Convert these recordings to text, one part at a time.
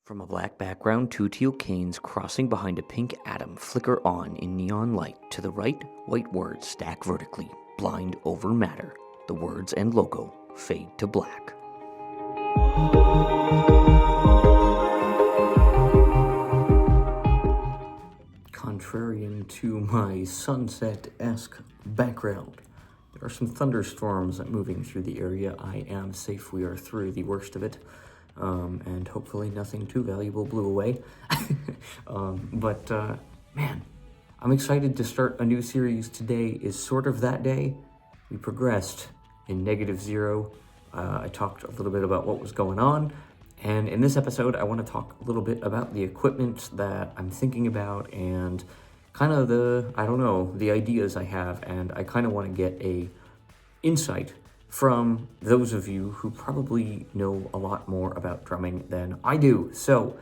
From a black background, two teal canes crossing behind a pink atom flicker on in neon light. To the right, white words stack vertically, blind over matter. The words and logo fade to black. Contrarian to my sunset-esque background, there are some thunderstorms moving through the area. I am safe. We are through the worst of it. And hopefully nothing too valuable blew away. Man, I'm excited to start a new series. Today is sort of that day. We progressed in -0. I talked a little bit about what was going on. And in this episode, I want to talk a little bit about the equipment that I'm thinking about and kind of the ideas I have. And I kind of want to get a insight from those of you who probably know a lot more about drumming than I do. So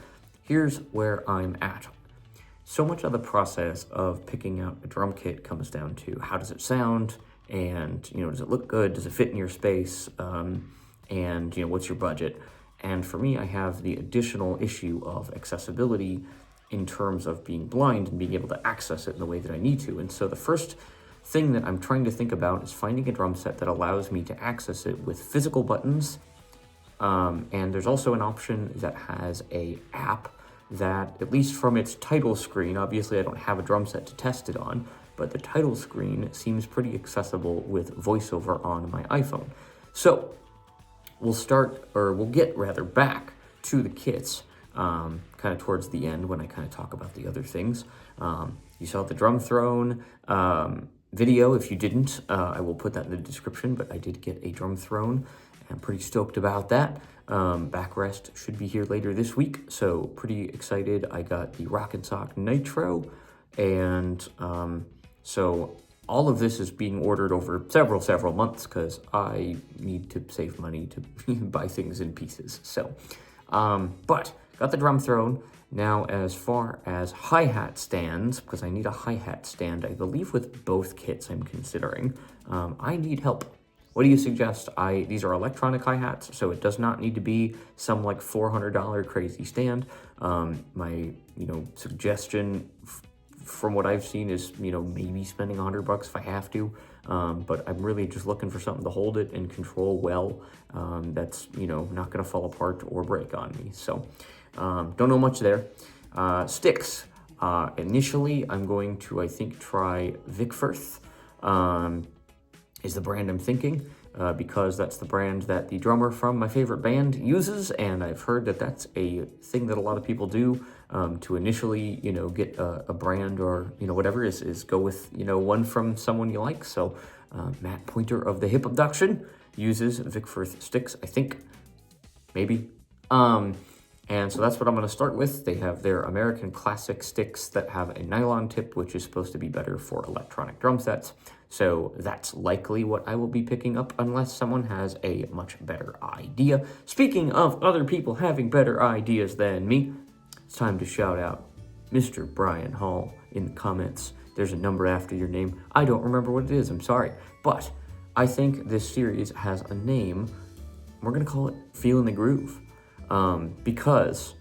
here's where I'm at. So much of the process of picking out a drum kit comes down to how does it sound, and does it look good, does it fit in your space, and what's your budget. And for me, I have the additional issue of accessibility in terms of being blind and being able to access it in the way that I need to. And so the first thing that I'm trying to think about is finding a drum set that allows me to access it with physical buttons. And there's also an option that has a app that, at least from its title screen, obviously I don't have a drum set to test it on, but the title screen seems pretty accessible with VoiceOver on my iPhone. So we'll get back to the kits kind of towards the end when I kind of talk about the other things. You saw the drum throne video. If you didn't, I will put that in the description, but I did get a drum throne. I'm pretty stoked about that. Backrest should be here later this week, so pretty excited. I got the Rock and Sock Nitro, and so all of this is being ordered over several months because I need to save money to buy things in pieces. So, but got the drum throne. Now, as far as hi-hat stands, because I need a hi-hat stand, I believe with both kits I'm considering, I need help. What do you suggest? These are electronic hi-hats, so it does not need to be some like $400 crazy stand. My suggestion from what I've seen is maybe spending $100 if I have to, but I'm really just looking for something to hold it and control well. That's not going to fall apart or break on me. So. Don't know much there. Sticks. Initially, I'm going to, I think, try Vic Firth, is the brand I'm thinking, because that's the brand that the drummer from my favorite band uses, and I've heard that that's a thing that a lot of people do, to initially, get a brand or, whatever is go with, one from someone you like. So, Matt Pointer of the Hip Abduction uses Vic Firth sticks, I think, maybe. And so that's what I'm going to start with. They have their American Classic sticks that have a nylon tip, which is supposed to be better for electronic drum sets. So that's likely what I will be picking up unless someone has a much better idea. Speaking of other people having better ideas than me, it's time to shout out Mr. Brian Hall in the comments. There's a number after your name. I don't remember what it is. I'm sorry. But I think this series has a name. We're going to call it Feeling the Groove. Because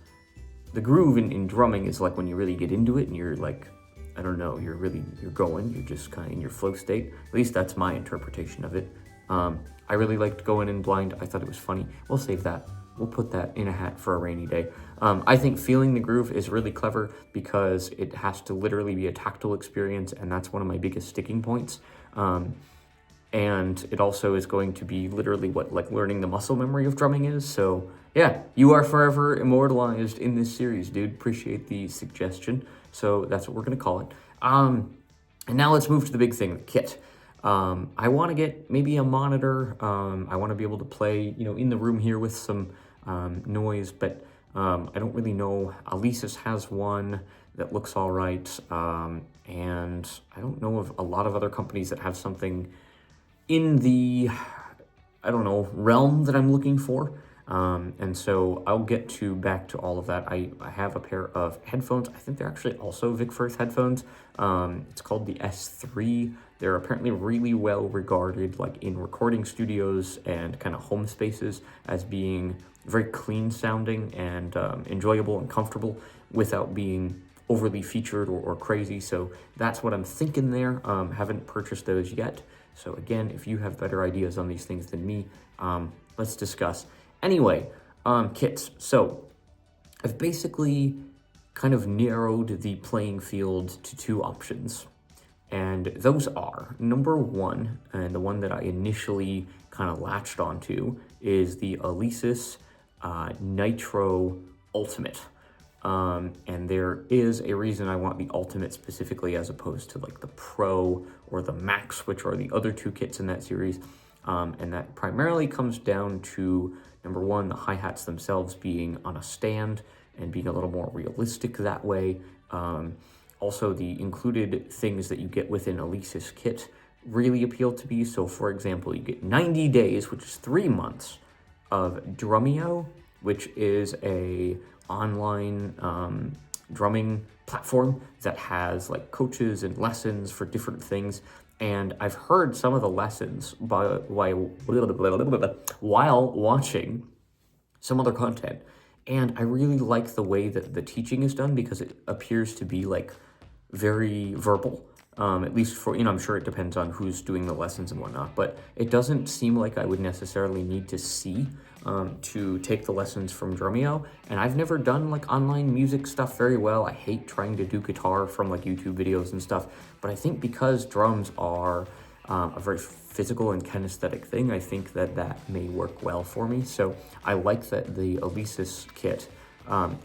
the groove in drumming is like when you really get into it and you're like, you're going, you're just kind of in your flow state. At least that's my interpretation of it. I really liked going in blind. I thought it was funny. We'll save that. We'll put that in a hat for a rainy day. I think Feeling the Groove is really clever because it has to literally be a tactile experience, and that's one of my biggest sticking points. And it also is going to be literally what learning the muscle memory of drumming is. So yeah, you are forever immortalized in this series, dude. Appreciate the suggestion. So that's what we're going to call it. And now let's move to the big thing, the kit. I want to get maybe a monitor. I want to be able to play, in the room here with some noise, but I don't really know. Alesis has one that looks all right. And I don't know of a lot of other companies that have something in the, realm that I'm looking for. And so I'll get back to all of that. I have a pair of headphones. I think they're actually also Vic Firth headphones. It's called the S3. They're apparently really well regarded, like in recording studios and kind of home spaces, as being very clean sounding and enjoyable and comfortable without being overly featured or crazy. So that's what I'm thinking there. Haven't purchased those yet. So again, if you have better ideas on these things than me, let's discuss. Anyway, kits. So I've basically kind of narrowed the playing field to two options. And those are, number one, and the one that I initially kind of latched onto, is the Alesis Nitro Ultimate. And there is a reason I want the Ultimate specifically as opposed to like the Pro or the Max, which are the other two kits in that series. And that primarily comes down to, number one, the hi-hats themselves being on a stand and being a little more realistic that way. Also, the included things that you get within Alesis kit really appeal to me. So, for example, you get 90 days, which is 3 months, of Drumeo, which is a online drumming platform that has like coaches and lessons for different things. And I've heard some of the lessons while watching some other content. And I really like the way that the teaching is done because it appears to be like very verbal, at least for, I'm sure it depends on who's doing the lessons and whatnot, but it doesn't seem like I would necessarily need to see to take the lessons from Drumeo. And I've never done like online music stuff very well. I hate trying to do guitar from like YouTube videos and stuff, but I think because drums are a very physical and kinesthetic thing, I think that may work well for me. So I like that the Alesis kit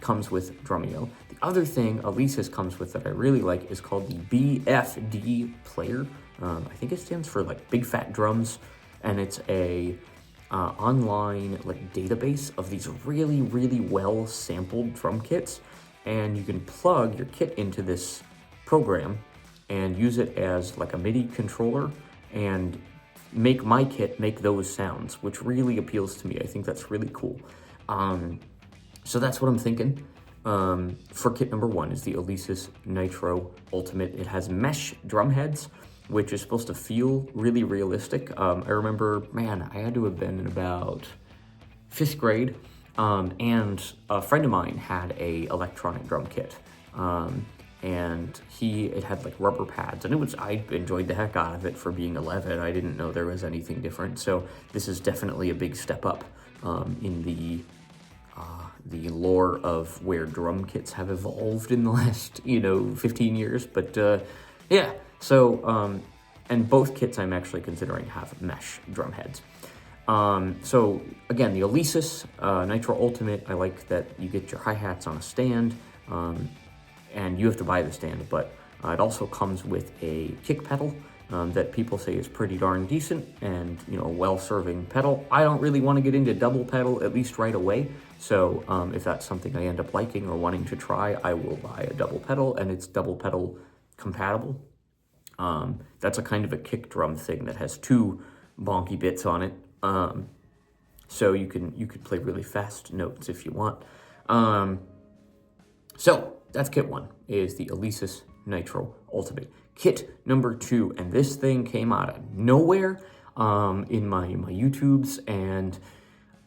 comes with Drumeo. The other thing Alesis comes with that I really like is called the BFD player. I think it stands for like Big Fat Drums, and it's a online like database of these really, really well sampled drum kits, and you can plug your kit into this program and use it as like a MIDI controller and make my kit make those sounds, which really appeals to me. I think that's really cool. So that's what I'm thinking. For kit number one is the Alesis Nitro Ultimate. It has mesh drum heads, which is supposed to feel really realistic. I remember, man, I had to have been in about 5th grade, and a friend of mine had a electronic drum kit. And it had like rubber pads, and I enjoyed the heck out of it for being 11. I didn't know there was anything different. So this is definitely a big step up in the lore of where drum kits have evolved in the last, 15 years. But yeah, so, and both kits I'm actually considering have mesh drum heads. So again, the Alesis Nitro Ultimate, I like that you get your hi-hats on a stand, and you have to buy the stand, but it also comes with a kick pedal that people say is pretty darn decent and, a well-serving pedal. I don't really want to get into double pedal, at least right away. So if that's something I end up liking or wanting to try, I will buy a double pedal, and it's double pedal compatible. That's a kind of a kick drum thing that has 2 bonky bits on it. So you could play really fast notes if you want. So that's kit 1, is the Alesis Nitro Ultimate. Kit number 2, and this thing came out of nowhere in my YouTubes, and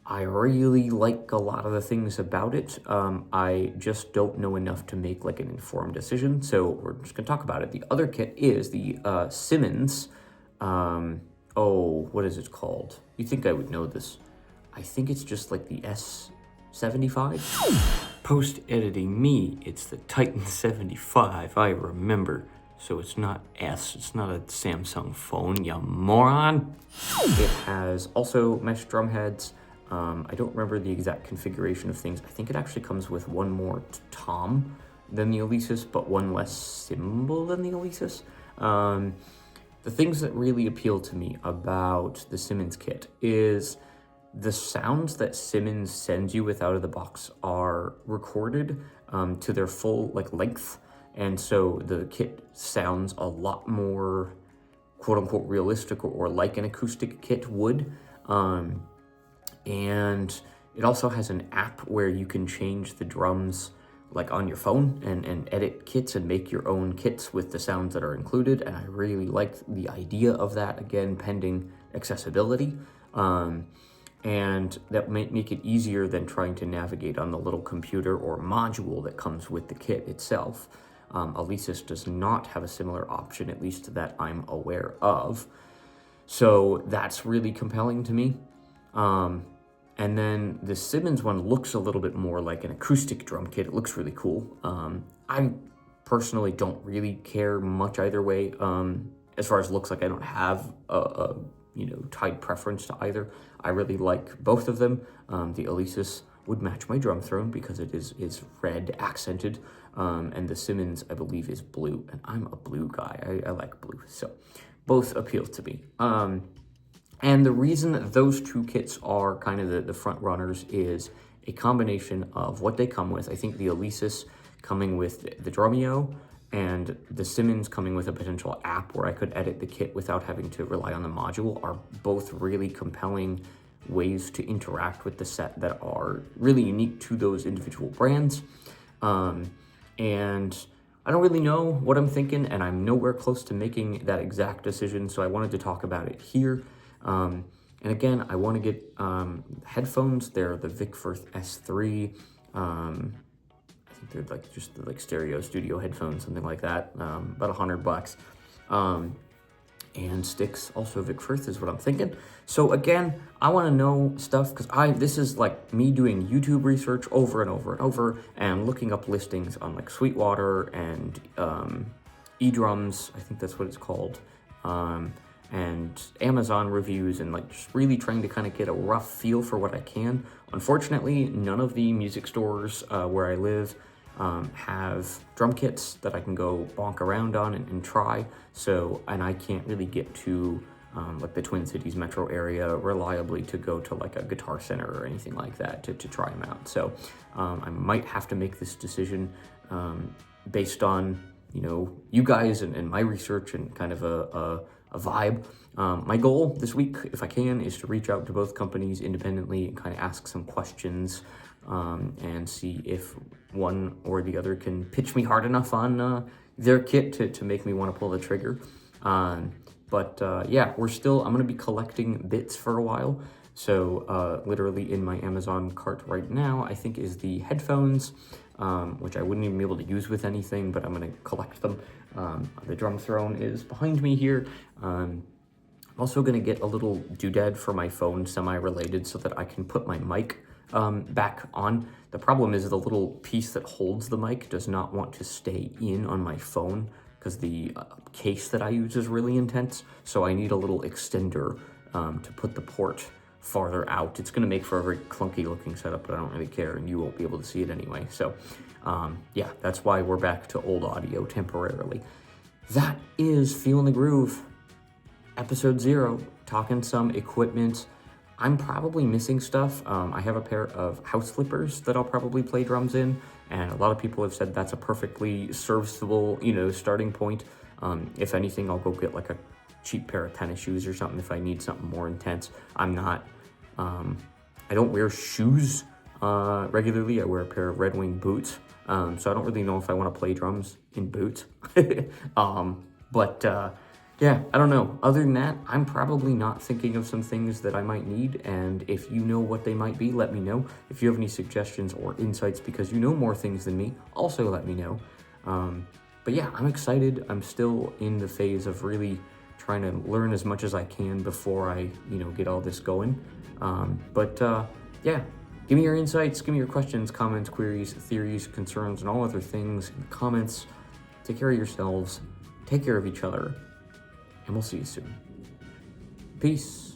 I really like a lot of the things about it. I just don't know enough to make like an informed decision, so we're just gonna talk about it. The other kit is the Simmons, what is it called? You'd think I would know this. I think it's just like the S75. Post-editing me, it's the Titan 75, I remember. So it's not it's not a Samsung phone, you moron. It has also mesh drum heads. I don't remember the exact configuration of things. I think it actually comes with one more tom than the Alesis, but one less cymbal than the Alesis. The things that really appeal to me about the Simmons kit is the sounds that Simmons sends you with out of the box are recorded to their full length, and so the kit sounds a lot more quote-unquote realistic or like an acoustic kit would. And it also has an app where you can change the drums like on your phone and edit kits and make your own kits with the sounds that are included. And I really liked the idea of that, again, pending accessibility. And that might make it easier than trying to navigate on the little computer or module that comes with the kit itself. Alesis does not have a similar option, at least that I'm aware of. So that's really compelling to me. And then the Simmons one looks a little bit more like an acoustic drum kit. It looks really cool. I personally don't really care much either way. As far as looks, like I don't have a tied preference to either. I really like both of them. The Alesis would match my drum throne because it is red accented, and the Simmons, I believe, is blue, and I'm a blue guy. I like blue, so both appeal to me. And the reason that those two kits are kind of the front runners is a combination of what they come with. I think the Alesis coming with the Drumeo and the Simmons coming with a potential app where I could edit the kit without having to rely on the module are both really compelling ways to interact with the set that are really unique to those individual brands. And I don't really know what I'm thinking, and I'm nowhere close to making that exact decision, so I wanted to talk about it here. And again, I want to get headphones. They're the Vic Firth S3. I think they're like just like stereo studio headphones, something like that. About $100. And sticks, also Vic Firth is what I'm thinking. So again, I want to know stuff because this is like me doing YouTube research over and over and over and looking up listings on like Sweetwater and eDrums, I think that's what it's called, and Amazon reviews, and like just really trying to kind of get a rough feel for what I can. Unfortunately, none of the music stores where I live have drum kits that I can go bonk around on and try. So, and I can't really get to like the Twin Cities metro area reliably to go to like a Guitar Center or anything like that to try them out. So I might have to make this decision based on, you guys and my research and kind of a vibe. My goal this week, if I can, is to reach out to both companies independently and kind of ask some questions and see if one or the other can pitch me hard enough on their kit to make me want to pull the trigger. But yeah, I'm going to be collecting bits for a while. So literally in my Amazon cart right now, I think is the headphones, which I wouldn't even be able to use with anything, but I'm going to collect them. The drum throne is behind me here. I'm also going to get a little doodad for my phone, semi-related, so that I can put my mic back on. The problem is the little piece that holds the mic does not want to stay in on my phone because the case that I use is really intense. So I need a little extender to put the port farther out. It's going to make for a very clunky looking setup, but I don't really care, and you won't be able to see it anyway. So yeah, that's why we're back to old audio temporarily. That is Feelin' the Groove, episode 0, talking some equipment. I'm probably missing stuff. I have a pair of house flippers that I'll probably play drums in, and a lot of people have said that's a perfectly serviceable, starting point. If anything, I'll go get like a cheap pair of tennis shoes or something if I need something more intense. I'm not, I don't wear shoes regularly. I wear a pair of Red Wing boots, so I don't really know if I want to play drums in boots. Yeah, I don't know. Other than that, I'm probably not thinking of some things that I might need, and if you know what they might be, let me know. If you have any suggestions or insights because you know more things than me, also let me know. But yeah, I'm excited. I'm still in the phase of really trying to learn as much as I can before I, get all this going. Yeah, give me your insights, give me your questions, comments, queries, theories, concerns, and all other things in the comments. Take care of yourselves, take care of each other, and we'll see you soon. Peace.